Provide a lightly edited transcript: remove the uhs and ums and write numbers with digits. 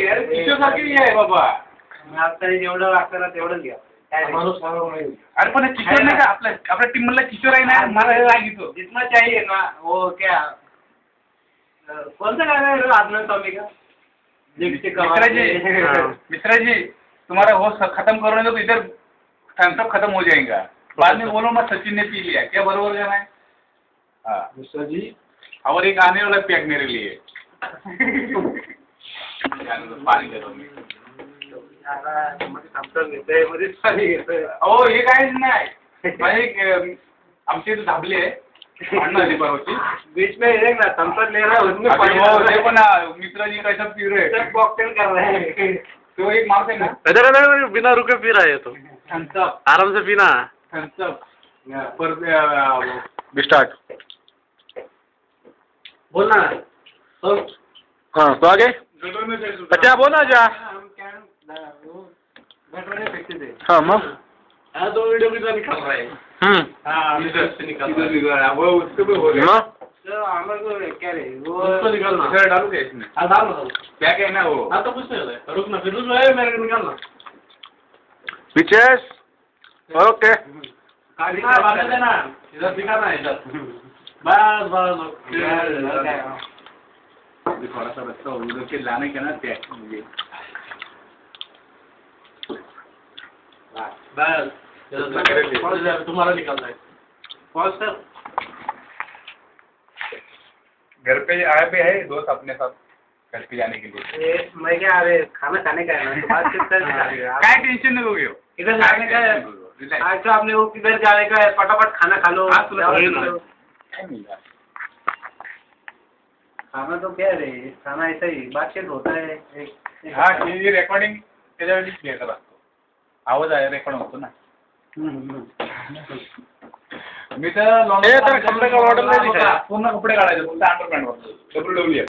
अरे किशोरसारखी आहे बाबा. आता जेवढं लागतं ना तेवढंच घ्या. अरे पण किशोर नाही का आपल्या टीम मधला किशोर आहे ना मला हे लागतो. जितना चाहिए ना वो क्या कौन सा गाना है आदमी स्वामी का मिश्रा जी तुम्हारा वो खत्म करो तो इधर थम्स खत्म हो जाएगा. बाद में बोलो मत सचिन ने पी लिया क्या बरोबर गाना है. हाँ मिश्रा जी और एक आने वाला पैक मेरे लिए. पानी दे दो. हो हे काहीच नाही. आमचे इथे धाबले आहे परवाची बीच में एक ना थम्सअप ले रहा है उसमें पानी पण मिश्रा जी कैसा पी रहे सब कॉकटेल कर रहे हैं. तो एक माणूस आहे ना इधर बिना रुके पी रहा है तो थम्सअप आराम से पीना. थम्सअप पर स्टार्ट बोलना हाँ तो आगे अच्छा बोला जा. हाँ मग हाँ तो वीडियो कितना निकल रहा है. हाँ निकल रहा है. वो उसको भी हो गया. तो हमारे को क्या रे वो उसको निकालना डालू क्या इसमें. हाँ डाल दो. क्या कहना वो. हाँ तो कुछ नहीं होता. रुकना फिर रुक मेरे को निकालना. पीछे ओके. दिखा देना इधर दिखाना है इधर. बस थोड़ा सा बच्चा उधर के लाने का ना पैक मुझे. बस तुम्हारा निकलना है. पॉज सर घर पे आए भी है दोस्त अपने साथ घर पे जाने के लिए. मैं क्या अरे खाना खाने का है ना तो बातचीत कर. काय टेंशन नको घेऊ. इधर जाने का है. आज तो आपने वो किधर जाने का है फटाफट खाना खा लो. खाना तो क्या रे खाना ऐसा ही बातचीत होता है. हाँ ही रेकॉर्डिंग त्याच्यावरती घ्यायचा लागतो. आवाज आहे रेकॉर्ड होतो ना. मी तर कपडे का ऑर्डर नाही दिला. पूर्ण कपडे काढायचे फक्त अंडरपॅन्ट वापरतो. WWF